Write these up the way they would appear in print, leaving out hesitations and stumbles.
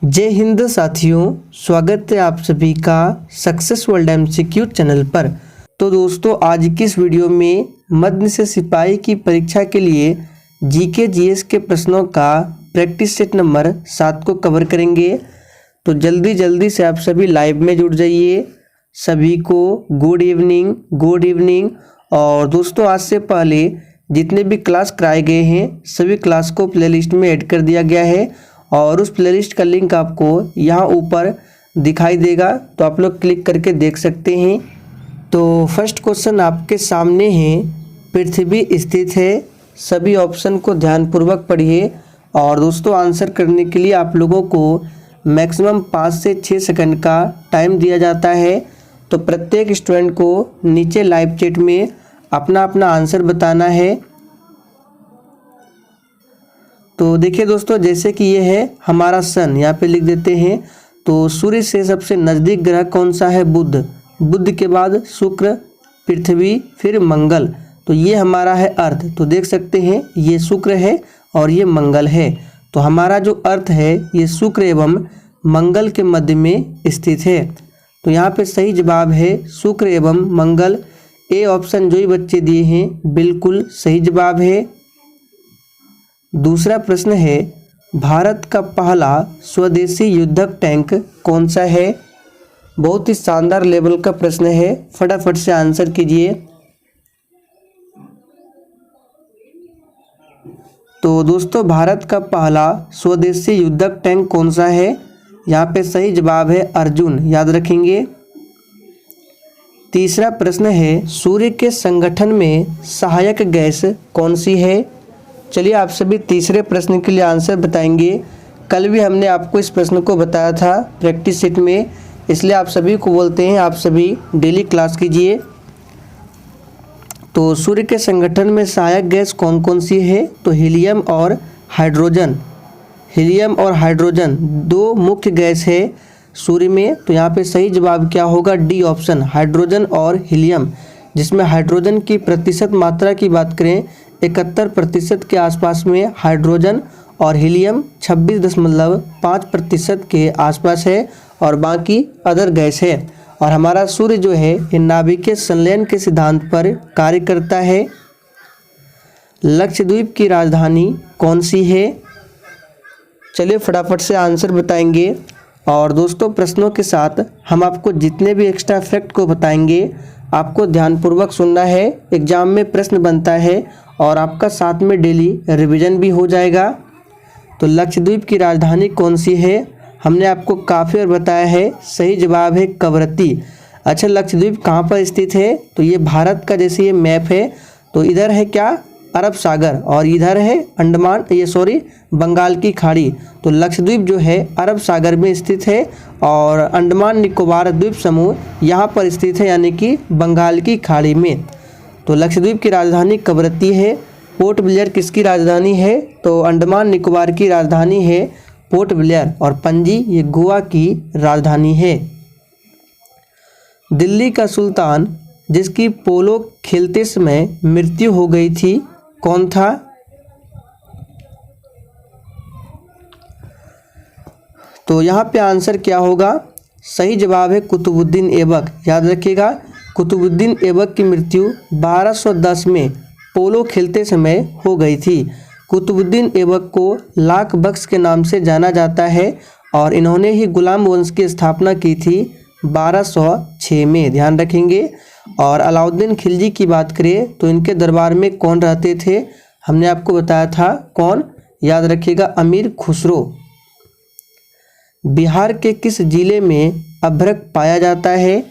जय हिंद साथियों, स्वागत है आप सभी का सक्सेस वर्ल्ड एमसीक्यू चैनल पर। तो दोस्तों, आज की इस वीडियो में मध्य से सिपाही की परीक्षा के लिए जीके जीएस के प्रश्नों का प्रैक्टिस सेट नंबर 7 को कवर करेंगे। तो जल्दी से आप सभी लाइव में जुड़ जाइए। सभी को गुड इवनिंग। और दोस्तों, आज से पहले जितने भी क्लास कराए गए हैं सभी क्लास को प्लेलिस्ट में ऐड कर दिया गया है और उस प्लेलिस्ट का लिंक आपको यहाँ ऊपर दिखाई देगा, तो आप लोग क्लिक करके देख सकते हैं। तो फर्स्ट क्वेश्चन आपके सामने है, पृथ्वी स्थित है। सभी ऑप्शन को ध्यानपूर्वक पढ़िए और दोस्तों आंसर करने के लिए आप लोगों को मैक्सिमम 5 से 6 सेकंड का टाइम दिया जाता है। तो प्रत्येक स्टूडेंट को नीचे लाइव चैट में अपना आंसर बताना है। तो देखिए दोस्तों, जैसे कि ये है हमारा सन, यहाँ पे लिख देते हैं। तो सूर्य से सबसे नज़दीक ग्रह कौन सा है? बुध के बाद शुक्र, पृथ्वी, फिर मंगल। तो ये हमारा है अर्थ। तो देख सकते हैं ये शुक्र है और ये मंगल है। तो हमारा जो अर्थ है ये शुक्र एवं मंगल के मध्य में स्थित है। तो यहाँ पे सही जवाब है शुक्र एवं मंगल। ए ऑप्शन जो ही बच्चे दिए हैं बिल्कुल सही जवाब है। दूसरा प्रश्न है, भारत का पहला स्वदेशी युद्धक टैंक कौन सा है? बहुत ही शानदार लेवल का प्रश्न है, फटाफट से आंसर कीजिए। तो दोस्तों, भारत का पहला स्वदेशी युद्धक टैंक कौन सा है? यहाँ पे सही जवाब है अर्जुन, याद रखेंगे। तीसरा प्रश्न है, सूर्य के संगठन में सहायक गैस कौन सी है? चलिए आप सभी तीसरे प्रश्न के लिए आंसर बताएंगे। कल भी हमने आपको इस प्रश्न को बताया था प्रैक्टिस सेट में, इसलिए आप सभी को बोलते हैं आप सभी डेली क्लास कीजिए। तो सूर्य के संगठन में सहायक गैस कौन कौन सी है? तो हीलियम और हाइड्रोजन दो मुख्य गैस है सूर्य में। तो यहाँ पे सही जवाब क्या होगा? डी ऑप्शन, हाइड्रोजन और हीलियम, जिसमें हाइड्रोजन की प्रतिशत मात्रा की बात करें 71% के आसपास में हाइड्रोजन और हीलियम 26.5% के आसपास है और बाकी अदर गैस है। और हमारा सूर्य जो है ये नाभिकीय संलयन के सिद्धांत पर कार्य करता है। लक्षद्वीप की राजधानी कौन सी है? चलिए फटाफट से आंसर बताएंगे। और दोस्तों, प्रश्नों के साथ हम आपको जितने भी एक्स्ट्रा फैक्ट को बताएंगे आपको ध्यानपूर्वक सुनना है। एग्जाम में प्रश्न बनता है और आपका साथ में डेली रिवीजन भी हो जाएगा। तो लक्षद्वीप की राजधानी कौन सी है? हमने आपको काफ़ी बार बताया है, सही जवाब है कवरत्ती। अच्छा, लक्षद्वीप कहाँ पर स्थित है? तो ये भारत का जैसे ये मैप है, तो इधर है क्या? अरब सागर, और इधर है बंगाल की खाड़ी। तो लक्षद्वीप जो है अरब सागर में स्थित है और अंडमान निकोबार द्वीप समूह यहाँ पर स्थित है, यानी कि बंगाल की खाड़ी में। तो लक्षद्वीप की राजधानी कवरत्ती है। पोर्ट ब्लेयर किसकी राजधानी है? तो अंडमान निकोबार की राजधानी है पोर्ट ब्लेयर, और पणजी ये गोवा की राजधानी है। दिल्ली का सुल्तान जिसकी पोलो खेलते समय मृत्यु हो गई थी कौन था? तो यहाँ पे आंसर क्या होगा? सही जवाब है कुतुबुद्दीन ऐबक, याद रखिएगा। कुतुबुद्दीन ऐबक की मृत्यु 1210 में पोलो खेलते समय हो गई थी। कुतुबुद्दीन ऐबक को लाख बख्श के नाम से जाना जाता है और इन्होंने ही गुलाम वंश की स्थापना की थी 1206 में, ध्यान रखेंगे। और अलाउद्दीन खिलजी की बात करें तो इनके दरबार में कौन रहते थे? हमने आपको बताया था कौन, याद रखिएगा, अमीर खुसरो। बिहार के किस जिले में अभ्रक पाया जाता है?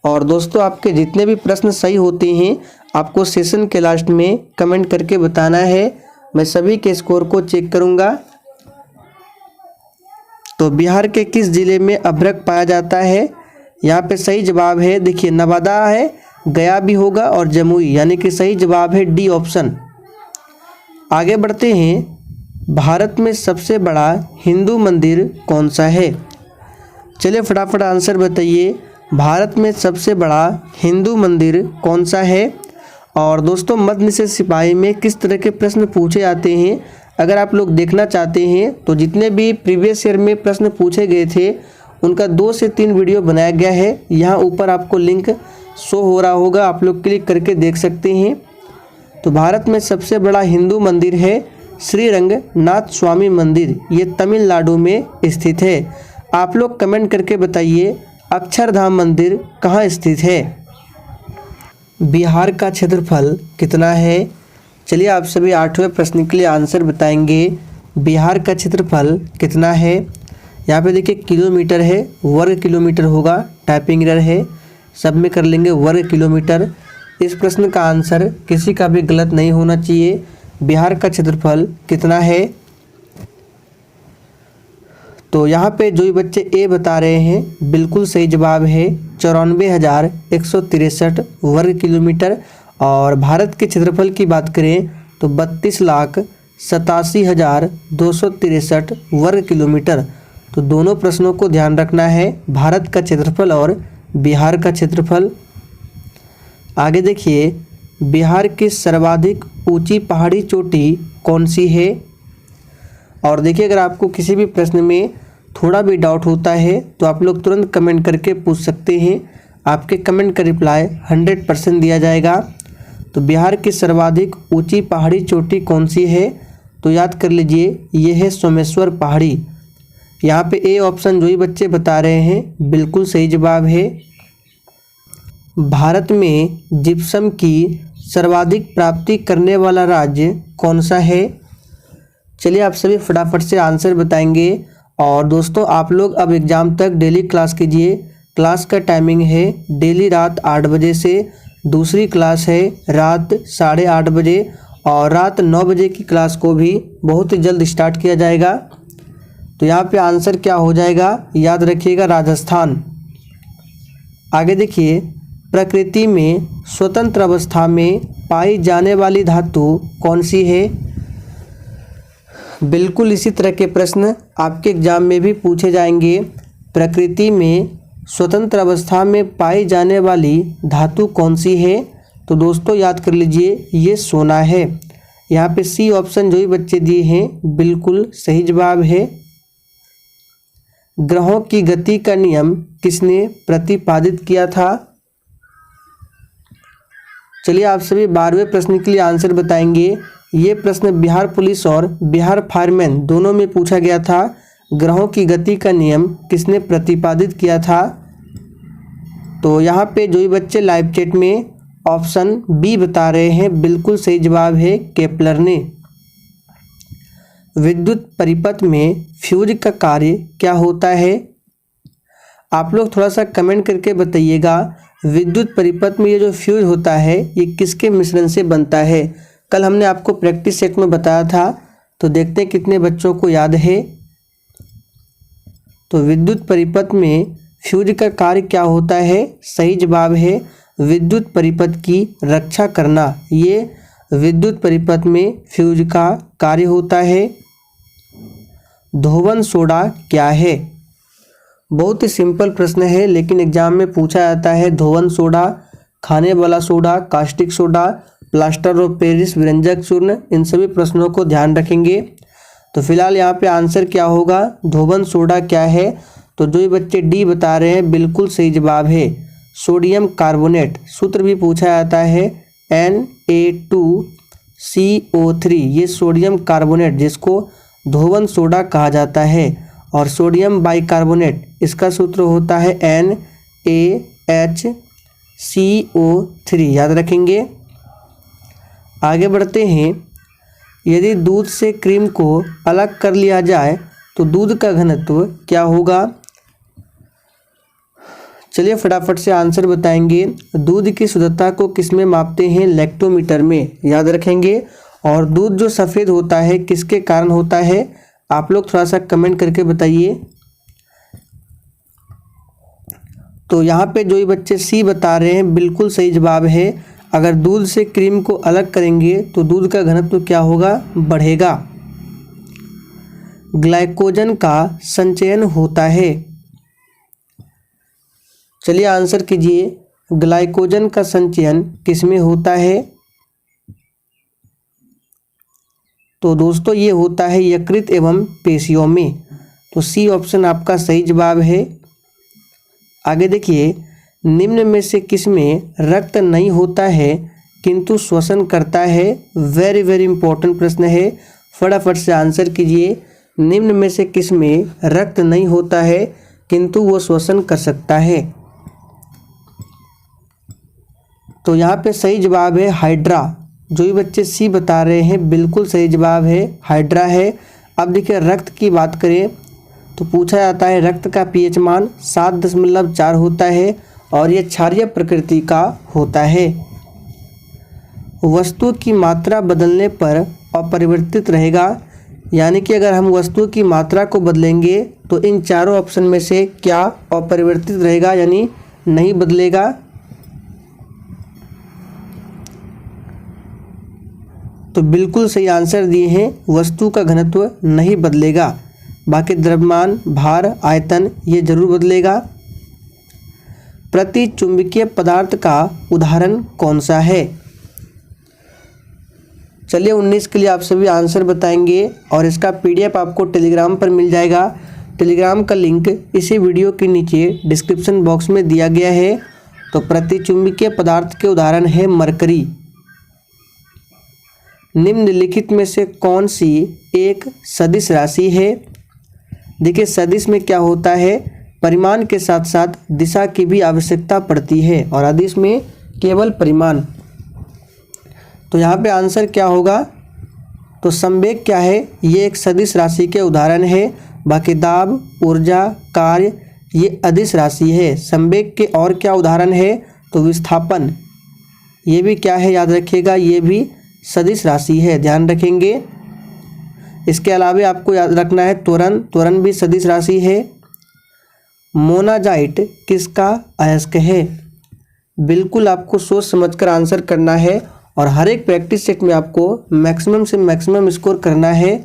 और दोस्तों, आपके जितने भी प्रश्न सही होते हैं आपको सेशन के लास्ट में कमेंट करके बताना है, मैं सभी के स्कोर को चेक करूंगा। तो बिहार के किस जिले में अभ्रक पाया जाता है? यहाँ पे सही जवाब है, देखिए, नवादा है, गया भी होगा और जमुई, यानी कि सही जवाब है डी ऑप्शन। आगे बढ़ते हैं, भारत में सबसे बड़ा हिंदू मंदिर कौन सा है? चलिए फटाफट आंसर बताइए, भारत में सबसे बड़ा हिंदू मंदिर कौन सा है? और दोस्तों, मध्य से सिपाही में किस तरह के प्रश्न पूछे जाते हैं अगर आप लोग देखना चाहते हैं तो जितने भी प्रीवियस ईयर में प्रश्न पूछे गए थे उनका 2 से 3 वीडियो बनाया गया है। यहाँ ऊपर आपको लिंक शो हो रहा होगा, आप लोग क्लिक करके देख सकते हैं। तो भारत में सबसे बड़ा हिंदू मंदिर है श्रीरंगनाथ स्वामी मंदिर, ये तमिलनाडु में स्थित है। आप लोग कमेंट करके बताइए अक्षरधाम मंदिर कहाँ स्थित है। बिहार का क्षेत्रफल कितना है? चलिए आप सभी 8वें प्रश्न के लिए आंसर बताएंगे। बिहार का क्षेत्रफल कितना है? यहाँ पे देखिए किलोमीटर है, वर्ग किलोमीटर होगा, टाइपिंग एरर है, सब में कर लेंगे वर्ग किलोमीटर। इस प्रश्न का आंसर किसी का भी गलत नहीं होना चाहिए। बिहार का क्षेत्रफल कितना है? तो यहाँ पे जो भी बच्चे ए बता रहे हैं बिल्कुल सही जवाब है 94,163 वर्ग किलोमीटर। और भारत के क्षेत्रफल की बात करें तो 32,87,263 वर्ग किलोमीटर। तो दोनों प्रश्नों को ध्यान रखना है, भारत का क्षेत्रफल और बिहार का क्षेत्रफल। आगे देखिए, बिहार की सर्वाधिक ऊंची पहाड़ी चोटी कौन सी है? और देखिए अगर आपको किसी भी प्रश्न में थोड़ा भी डाउट होता है तो आप लोग तुरंत कमेंट करके पूछ सकते हैं, आपके कमेंट का रिप्लाई 100% दिया जाएगा। तो बिहार की सर्वाधिक ऊंची पहाड़ी चोटी कौन सी है? तो याद कर लीजिए, ये है सोमेश्वर पहाड़ी। यहाँ पे ए ऑप्शन जो ही बच्चे बता रहे हैं बिल्कुल सही जवाब है। भारत में जिप्सम की सर्वाधिक प्राप्ति करने वाला राज्य कौन सा है? चलिए आप सभी फटाफट से आंसर बताएंगे। और दोस्तों आप लोग अब एग्ज़ाम तक डेली क्लास कीजिए। क्लास का टाइमिंग है डेली रात 8 बजे से, दूसरी क्लास है रात 8:30 बजे, और रात 9 बजे की क्लास को भी बहुत ही जल्द स्टार्ट किया जाएगा। तो यहाँ पे आंसर क्या हो जाएगा, याद रखिएगा राजस्थान। आगे देखिए, प्रकृति में स्वतंत्र अवस्था में पाई जाने वाली धातु कौन सी है? बिल्कुल इसी तरह के प्रश्न आपके एग्जाम में भी पूछे जाएंगे। प्रकृति में स्वतंत्र अवस्था में पाई जाने वाली धातु कौन सी है? तो दोस्तों याद कर लीजिए, ये सोना है। यहाँ पे सी ऑप्शन जो ही बच्चे दिए हैं बिल्कुल सही जवाब है। ग्रहों की गति का नियम किसने प्रतिपादित किया था? चलिए आप सभी 12वें प्रश्न के लिए आंसर बताएंगे। ये प्रश्न बिहार पुलिस और बिहार फायरमैन दोनों में पूछा गया था। ग्रहों की गति का नियम किसने प्रतिपादित किया था? तो यहाँ पे जो भी बच्चे लाइव चैट में ऑप्शन बी बता रहे हैं बिल्कुल सही जवाब है, केपलर ने। विद्युत परिपथ में फ्यूज का कार्य क्या होता है? आप लोग थोड़ा सा कमेंट करके बताइएगा, विद्युत परिपथ में ये जो फ्यूज होता है ये किसके मिश्रण से बनता है? कल हमने आपको प्रैक्टिस सेट में बताया था, तो देखते हैं कितने बच्चों को याद है। तो विद्युत परिपथ में फ्यूज का कार्य क्या होता है? सही जवाब है विद्युत परिपथ की रक्षा करना। ये विद्युत परिपथ में फ्यूज का कार्य होता है। धोवन सोडा क्या है? बहुत ही सिंपल प्रश्न है लेकिन एग्जाम में पूछा जाता है। धोवन सोडा, खाने वाला soda, caustic soda, plaster of Paris, व्यंजक चूर्ण, इन सभी प्रश्नों को ध्यान रखेंगे। तो फिलहाल यहाँ पे आंसर क्या होगा, धोवन सोडा क्या है? तो जो ये बच्चे डी बता रहे हैं बिल्कुल सही जवाब है सोडियम कार्बोनेट। सूत्र भी पूछा जाता है Na2CO3, ये सोडियम कार्बोनेट जिसको धोवन सोडा कहा जाता है। और सोडियम बाइकार्बोनेट इसका सूत्र होता है NaHCO3, याद रखेंगे। आगे बढ़ते हैं। यदि दूध से क्रीम को अलग कर लिया जाए तो दूध का घनत्व क्या होगा? चलिए फटाफट से आंसर बताएंगे। दूध की शुद्धता को किस में मापते हैं? लैक्टोमीटर में, याद रखेंगे। और दूध जो सफ़ेद होता है किसके कारण होता है? आप लोग थोड़ा सा कमेंट करके बताइए। तो यहाँ पे जो ये बच्चे सी बता रहे हैं बिल्कुल सही जवाब है। अगर दूध से क्रीम को अलग करेंगे तो दूध का घनत्व क्या होगा? बढ़ेगा। ग्लाइकोजन का संचयन होता है। चलिए आंसर कीजिए, ग्लाइकोजन का संचयन किस में होता है? तो दोस्तों ये होता है यकृत एवं पेशियों में। तो सी ऑप्शन आपका सही जवाब है। आगे देखिए, निम्न में से किस में रक्त नहीं होता है किंतु श्वसन करता है? वेरी वेरी इंपॉर्टेंट प्रश्न है, फटाफट से आंसर कीजिए। निम्न में से किस में रक्त नहीं होता है किंतु वो श्वसन कर सकता है? तो यहाँ पे सही जवाब है हाइड्रा। जो भी बच्चे सी बता रहे हैं बिल्कुल सही जवाब है, हाइड्रा है। अब देखिए, रक्त की बात करें तो पूछा जाता है रक्त का पीएच मान 7.4 होता है और ये क्षारीय प्रकृति का होता है। वस्तु की मात्रा बदलने पर अपरिवर्तित रहेगा, यानी कि अगर हम वस्तु की मात्रा को बदलेंगे तो इन चारों ऑप्शन में से क्या अपरिवर्तित रहेगा यानी नहीं बदलेगा? तो बिल्कुल सही आंसर दिए हैं, वस्तु का घनत्व नहीं बदलेगा, बाकी द्रव्यमान, भार, आयतन ये जरूर बदलेगा। प्रति चुंबकीय पदार्थ का उदाहरण कौन सा है? चलिए 19 के लिए आप सभी आंसर बताएंगे और इसका पीडीएफ आपको टेलीग्राम पर मिल जाएगा। टेलीग्राम का लिंक इसी वीडियो के नीचे डिस्क्रिप्शन बॉक्स में दिया गया है। तो प्रतिचुंबकीय पदार्थ के उदाहरण है मरकरी। निम्नलिखित में से कौन सी एक सदिश राशि है? देखिए, सदिश में क्या होता है, परिमाण के साथ साथ दिशा की भी आवश्यकता पड़ती है और अदिश में केवल परिमाण। तो यहाँ पे आंसर क्या होगा? तो संवेग क्या है? ये एक सदिश राशि के उदाहरण है। बाकी दाब, ऊर्जा, कार्य ये अदिश राशि है। संवेग के और क्या उदाहरण है? तो विस्थापन, ये भी क्या है याद रखिएगा, ये भी सदिश राशि है, ध्यान रखेंगे। इसके अलावा आपको याद रखना है त्वरण, त्वरण भी सदिश राशि है। मोनाजाइट किसका अयस्क है? बिल्कुल आपको सोच समझकर आंसर करना है और हर एक प्रैक्टिस सेट में आपको मैक्सिमम से मैक्सिमम स्कोर करना है।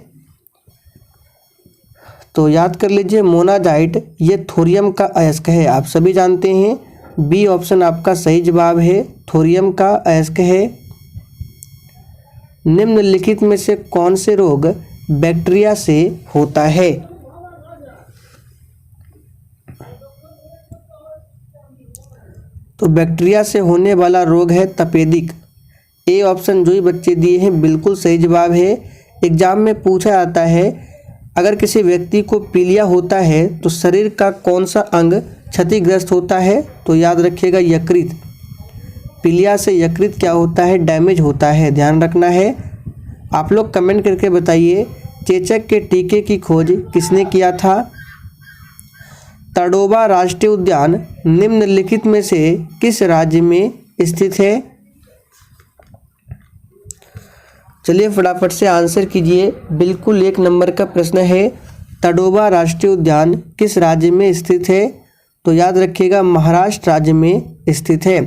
तो याद कर लीजिए, मोनाजाइट ये थोरियम का अयस्क है, आप सभी जानते हैं। बी ऑप्शन आपका सही जवाब है, थोरियम का अयस्क है। निम्नलिखित में से कौन से रोग बैक्टीरिया से होता है? तो बैक्टीरिया से होने वाला रोग है तपेदिक। ए ऑप्शन जो ही बच्चे दिए हैं बिल्कुल सही जवाब है। एग्जाम में पूछा जाता है अगर किसी व्यक्ति को पीलिया होता है तो शरीर का कौन सा अंग क्षतिग्रस्त होता है? तो याद रखिएगा यकृत। पीलिया से यकृत क्या होता है? डैमेज होता है, ध्यान रखना है। आप लोग कमेंट करके बताइए, चेचक के टीके की खोज किसने किया था? तड़ोबा राष्ट्रीय उद्यान निम्नलिखित में से किस राज्य में स्थित है? चलिए फटाफट से आंसर कीजिए, बिल्कुल 1 नंबर का प्रश्न है। तड़ोबा राष्ट्रीय उद्यान किस राज्य में स्थित है? तो याद रखिएगा महाराष्ट्र राज्य में स्थित है।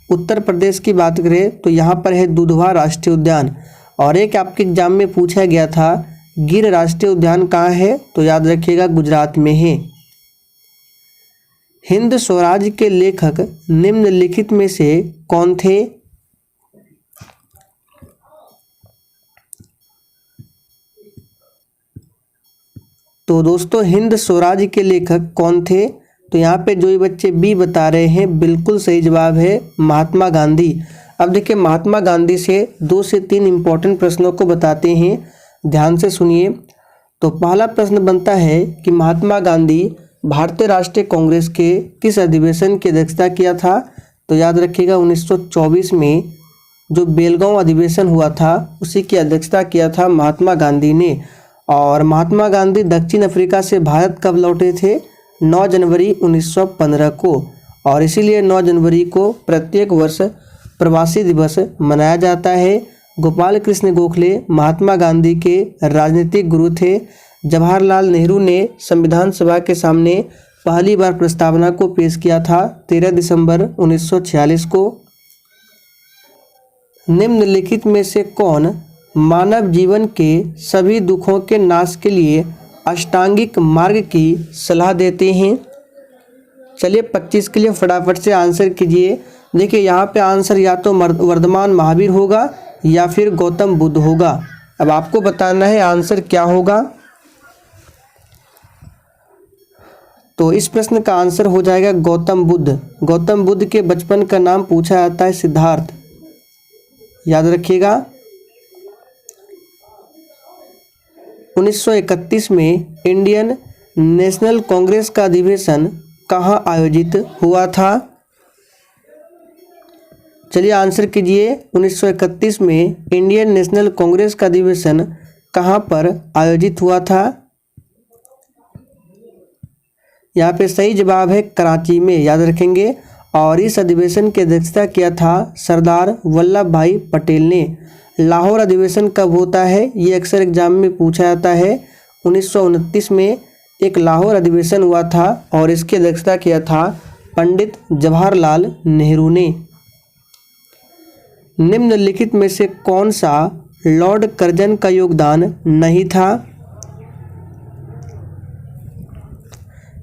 उत्तर प्रदेश की बात करें तो यहाँ पर है दुधवा राष्ट्रीय उद्यान। और एक आपके एग्जाम में पूछा गया था गिर राष्ट्रीय उद्यान कहाँ है? तो याद रखिएगा गुजरात में है। हिंद स्वराज के लेखक निम्नलिखित में से कौन थे? तो दोस्तों हिंद स्वराज के लेखक कौन थे? तो यहाँ पे जो ये बच्चे बी बता रहे हैं बिल्कुल सही जवाब है महात्मा गांधी। अब देखिए, महात्मा गांधी से 2 से 3 इम्पोर्टेंट प्रश्नों को बताते हैं, ध्यान से सुनिए। तो पहला प्रश्न बनता है कि महात्मा गांधी भारतीय राष्ट्रीय कांग्रेस के किस अधिवेशन की अध्यक्षता किया था? तो याद रखिएगा 1924 में जो बेलगांव अधिवेशन हुआ था उसी की अध्यक्षता किया था महात्मा गांधी ने। और महात्मा गांधी दक्षिण अफ्रीका से भारत कब लौटे थे? 9 जनवरी 1915 को। और इसीलिए 9 जनवरी को प्रत्येक वर्ष प्रवासी दिवस मनाया जाता है। गोपाल कृष्ण गोखले महात्मा गांधी के राजनीतिक गुरु थे। जवाहरलाल नेहरू ने संविधान सभा के सामने पहली बार प्रस्तावना को पेश किया था 13 दिसंबर 1946 को। निम्नलिखित में से कौन मानव जीवन के सभी दुखों के नाश के लिए अष्टांगिक मार्ग की सलाह देते हैं? चलिए 25 के लिए फटाफट से आंसर कीजिए। देखिए यहाँ पे आंसर या तो वर्धमान महावीर होगा या फिर गौतम बुद्ध होगा। अब आपको बताना है आंसर क्या होगा। तो इस प्रश्न का आंसर हो जाएगा गौतम बुद्ध। गौतम बुद्ध के बचपन का नाम पूछा जाता है सिद्धार्थ, याद रखिएगा। 1931 में इंडियन नेशनल कांग्रेस का अधिवेशन कहाँ आयोजित हुआ था? चलिए आंसर कीजिए। 1931 में इंडियन नेशनल कांग्रेस का अधिवेशन कहाँ पर आयोजित हुआ था? यहाँ पे सही जवाब है कराची में, याद रखेंगे। और इस अधिवेशन की अध्यक्षता किया था सरदार वल्लभ भाई पटेल ने। लाहौर अधिवेशन कब होता है? ये अक्सर एग्जाम में पूछा जाता है। 1929 में एक लाहौर अधिवेशन हुआ था और इसकी अध्यक्षता किया था पंडित जवाहरलाल नेहरू ने। निम्नलिखित में से कौन सा लॉर्ड कर्जन का योगदान नहीं था?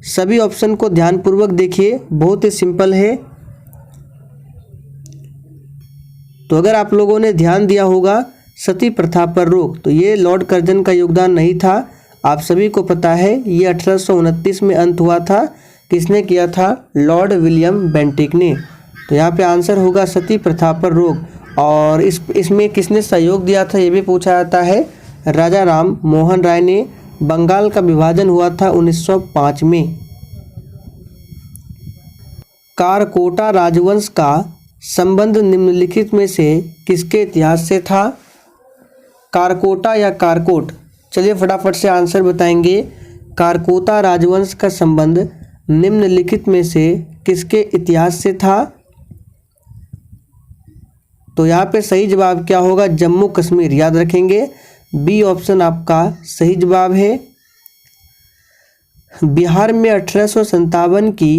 सभी ऑप्शन को ध्यानपूर्वक देखिए, बहुत ही सिंपल है। तो अगर आप लोगों ने ध्यान दिया होगा सती प्रथा पर रोक, तो ये लॉर्ड कर्जन का योगदान नहीं था। आप सभी को पता है ये 1829 में अंत हुआ था। किसने किया था? लॉर्ड विलियम बेंटिक ने। तो यहाँ पे आंसर होगा सती प्रथा पर रोक। और इसमें किसने सहयोग दिया था ये भी पूछा जाता है। राजा राम मोहन राय ने। बंगाल का विभाजन हुआ था 1905 में। कारकोटा राजवंश का संबंध निम्नलिखित में से किसके इतिहास से था? कारकोटा या कारकोट, चलिए फटाफट से आंसर बताएंगे। कारकोटा राजवंश का संबंध निम्नलिखित में से किसके इतिहास से था? तो यहाँ पे सही जवाब क्या होगा? जम्मू कश्मीर, याद रखेंगे। बी ऑप्शन आपका सही जवाब है। बिहार में 1857 की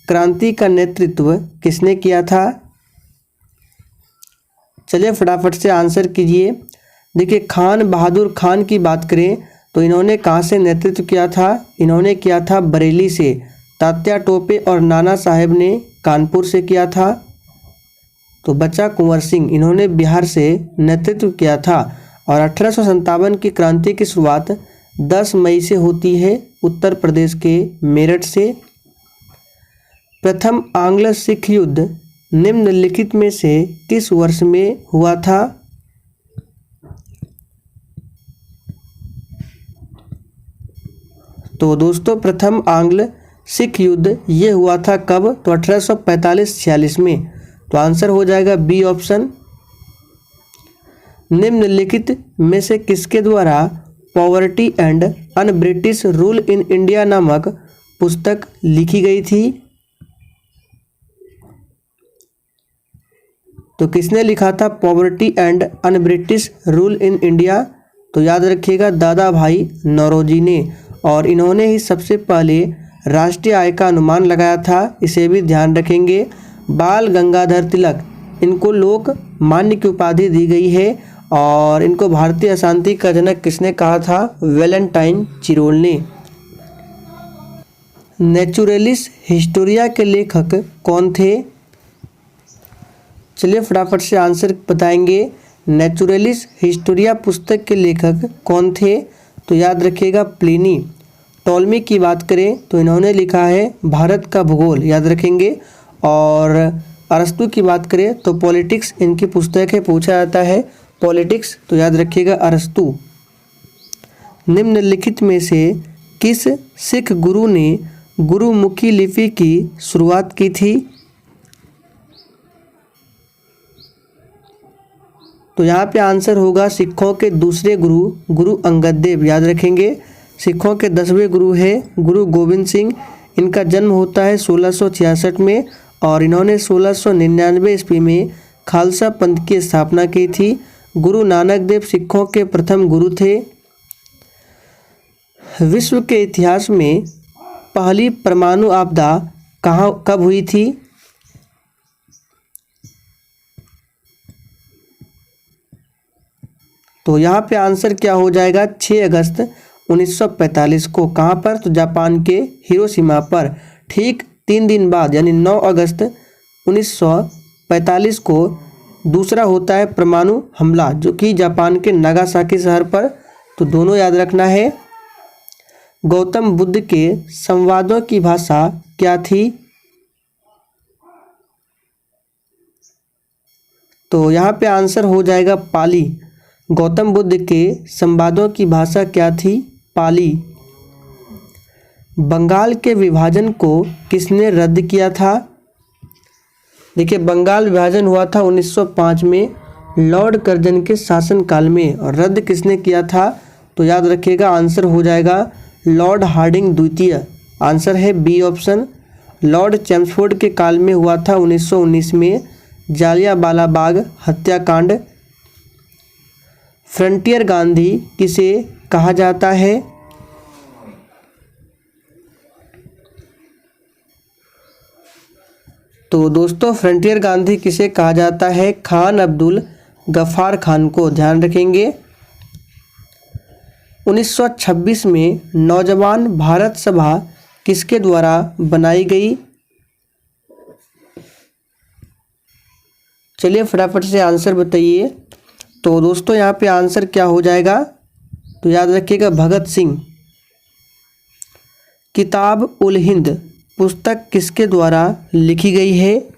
क्रांति का नेतृत्व किसने किया था? चलिए फटाफट से आंसर कीजिए। देखिए, खान बहादुर खान की बात करें तो इन्होंने कहाँ से नेतृत्व किया था? इन्होंने किया था बरेली से। तात्या टोपे और नाना साहेब ने कानपुर से किया था। तो बचा कुंवर सिंह, इन्होंने बिहार से नेतृत्व किया था। और 1857 की क्रांति की शुरुआत 10 मई से होती है उत्तर प्रदेश के मेरठ से। प्रथम आंग्ल सिख युद्ध निम्नलिखित में से किस वर्ष में हुआ था? तो दोस्तों, प्रथम आंग्ल सिख युद्ध ये हुआ था कब? तो 1845-46 में। तो आंसर हो जाएगा बी ऑप्शन। निम्नलिखित में से किसके द्वारा poverty and un British rule in India नामक पुस्तक लिखी गई थी? तो किसने लिखा था poverty and un British rule in India? तो याद रखिएगा दादा भाई नौरोजी ने। और इन्होंने ही सबसे पहले राष्ट्रीय आय का अनुमान लगाया था, इसे भी ध्यान रखेंगे। बाल गंगाधर तिलक, इनको लोक मान्य की उपाधि दी गई है। और इनको भारतीय अशांति का जनक किसने कहा था? वैलेंटाइन चिरोल ने। नेचुरलिस्ट हिस्टोरिया के लेखक कौन थे? चलिए फटाफट से आंसर बताएंगे। नेचुरलिस्ट हिस्टोरिया पुस्तक के लेखक कौन थे? तो याद रखिएगा प्लिनी। टॉलमी की बात करें तो इन्होंने लिखा है भारत का भूगोल, याद रखेंगे। और अरस्तु की बात करें तो पॉलिटिक्स इनकी पुस्तक है, पूछा जाता है पॉलिटिक्स, तो याद रखिएगा अरस्तु। निम्नलिखित में से किस सिख गुरु ने गुरुमुखी लिपि की शुरुआत की थी? तो यहाँ पे आंसर होगा सिखों के दूसरे गुरु गुरु अंगद देव, याद रखेंगे। सिखों के 10वें गुरु है गुरु गोविंद सिंह। इनका जन्म होता है 1666 में और इन्होंने 1699 ईस्वी में खालसा पंथ की स्थापना की थी। गुरु नानक देव सिखों के प्रथम गुरु थे। विश्व के इतिहास में पहली परमाणु आपदा कब हुई थी? तो यहाँ पे आंसर क्या हो जाएगा? 6 अगस्त 1945 को। कहाँ पर? तो जापान के हिरोशिमा पर। ठीक 3 दिन बाद यानी 9 अगस्त 1945 को दूसरा होता है परमाणु हमला, जो कि जापान के नागासाकी शहर पर। तो दोनों याद रखना है। गौतम बुद्ध के संवादों की भाषा क्या थी? तो यहाँ पे आंसर हो जाएगा पाली। गौतम बुद्ध के संवादों की भाषा क्या थी? पाली। बंगाल के विभाजन को किसने रद्द किया था? देखिए, बंगाल विभाजन हुआ था 1905 में लॉर्ड कर्जन के शासनकाल में, और रद्द किसने किया था? तो याद रखिएगा, आंसर हो जाएगा लॉर्ड हार्डिंग द्वितीय। आंसर है बी ऑप्शन। लॉर्ड चैम्सफोर्ड के काल में हुआ था 1919 में जालियांवाला बाग हत्याकांड। फ्रंटियर गांधी किसे कहा जाता है? तो दोस्तों, फ्रंटियर गांधी किसे कहा जाता है? खान अब्दुल गफ्फार खान को। ध्यान रखेंगे। 1926 में नौजवान भारत सभा किसके द्वारा बनाई गई? चलिए फटाफट से आंसर बताइए। तो दोस्तों, यहाँ पे आंसर क्या हो जाएगा? तो याद रखिएगा, भगत सिंह। किताब उल हिंद पुस्तक किसके द्वारा लिखी गई है?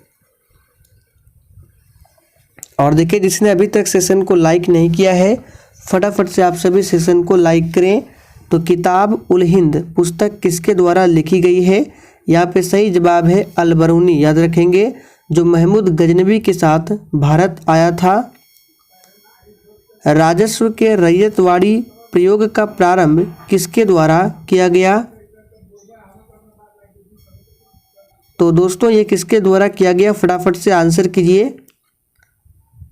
और देखिए, जिसने अभी तक सेशन को लाइक नहीं किया है, फटाफट से आप सभी सेशन को लाइक करें। तो किताब उल हिंद पुस्तक किसके द्वारा लिखी गई है? यहाँ पे सही जवाब है अल-बरूनी। याद रखेंगे, जो महमूद गजनवी के साथ भारत आया था। राजस्व के रैयतवाड़ी प्रयोग का प्रारंभ किसके द्वारा किया गया? तो दोस्तों, ये किसके द्वारा किया गया? फटाफट से आंसर कीजिए।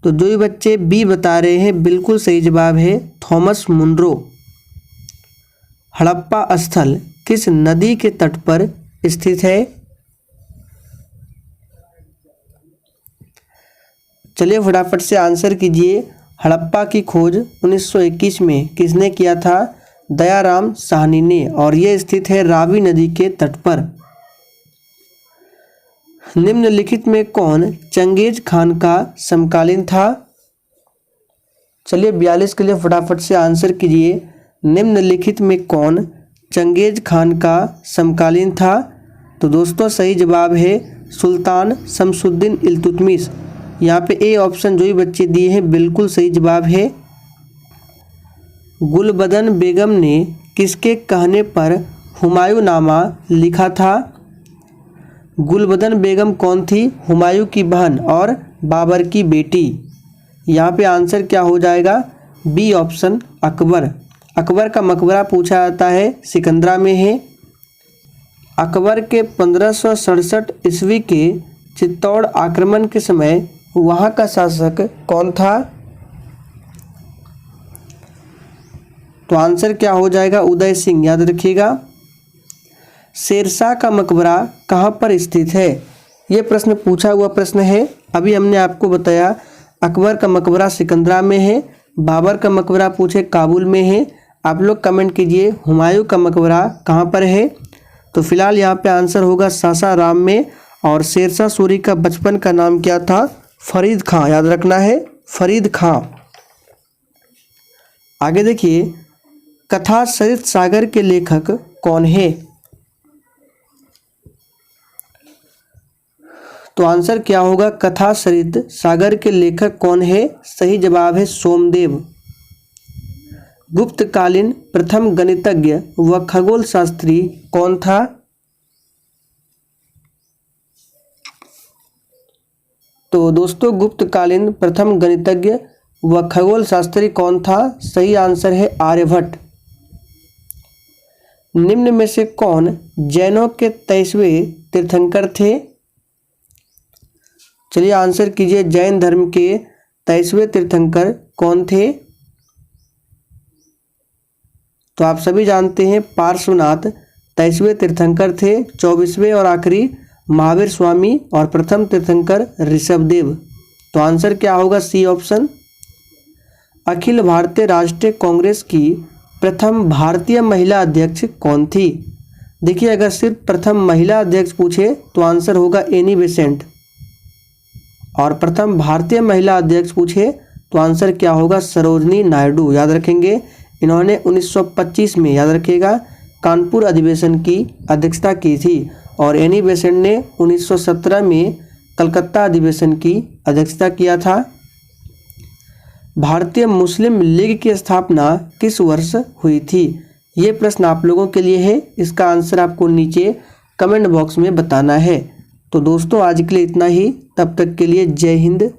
तो जो भी बच्चे बी बता रहे हैं, बिल्कुल सही जवाब है थॉमस मुनरो। हड़प्पा स्थल किस नदी के तट पर स्थित है? चलिए फटाफट से आंसर कीजिए। हड़प्पा की खोज 1921 में किसने किया था? दयाराम साहनी ने, और ये स्थित है रावी नदी के तट पर। निम्नलिखित में कौन चंगेज खान का समकालीन था? चलिए 42 के लिए फटाफट से आंसर कीजिए। निम्नलिखित में कौन चंगेज खान का समकालीन था? तो दोस्तों, सही जवाब है सुल्तान शमसुद्दीन इल्तुतमिश। यहाँ पे ए ऑप्शन जो भी बच्चे दिए हैं, बिल्कुल सही जवाब है। गुलबदन बेगम ने किसके कहने पर हुमायूंनामा लिखा था? गुलबदन बेगम कौन थी? हुमायूं की बहन और बाबर की बेटी। यहाँ पे आंसर क्या हो जाएगा? B option Akbar. अकबर का मकबरा पूछा जाता है, सिकंदरा में है। अकबर के 1567 ईस्वी के चित्तौड़ आक्रमण के समय वहाँ का शासक कौन था? तो आंसर क्या हो जाएगा? उदय सिंह। याद रखिएगा। शेरशाह का मकबरा कहाँ पर स्थित है? ये प्रश्न पूछा हुआ प्रश्न है। अभी हमने आपको बताया अकबर का मकबरा सिकंदरा में है, बाबर का मकबरा पूछे काबुल में है। आप लोग कमेंट कीजिए हुमायूं का मकबरा कहाँ पर है। तो फिलहाल यहाँ पे आंसर होगा सासाराम में। और शेरशाह सूरी का बचपन का नाम क्या था? फरीद खां। याद रखना है, फरीद खां। आगे देखिए, कथा सरित सागर के लेखक कौन है? तो आंसर क्या होगा? कथा सरित सागर के लेखक कौन है? सही जवाब है सोमदेव। गुप्तकालीन प्रथम गणितज्ञ व खगोल शास्त्री कौन था? तो दोस्तों, गुप्तकालीन प्रथम गणितज्ञ व खगोल शास्त्री कौन था? सही आंसर है आर्यभट्ट। निम्न में से कौन जैनों के 23वें तीर्थंकर थे? चलिए आंसर कीजिए, जैन धर्म के 23वें तीर्थंकर कौन थे? तो आप सभी जानते हैं पार्श्वनाथ 23वें तीर्थंकर थे, 24वें और आखिरी महावीर स्वामी, और प्रथम तीर्थंकर ऋषभदेव। तो आंसर क्या होगा? C option. अखिल भारतीय राष्ट्रीय कांग्रेस की प्रथम भारतीय महिला अध्यक्ष कौन थी? देखिए, अगर सिर्फ प्रथम महिला अध्यक्ष पूछे तो आंसर होगा एनी बेसेंट। और प्रथम भारतीय महिला अध्यक्ष पूछे तो आंसर क्या होगा, सरोजनी नायडू। याद रखेंगे, इन्होंने 1925 में, याद रखिएगा, कानपुर अधिवेशन की अध्यक्षता की थी और एनी बेसेंट ने 1917 में कलकत्ता अधिवेशन की अध्यक्षता किया था। भारतीय मुस्लिम लीग की स्थापना किस वर्ष हुई थी? ये प्रश्न आप लोगों के लिए है, इसका आंसर आपको नीचे कमेंट बॉक्स में बताना है। तो दोस्तों आज के लिए इतना ही, तब तक के लिए जय हिंद।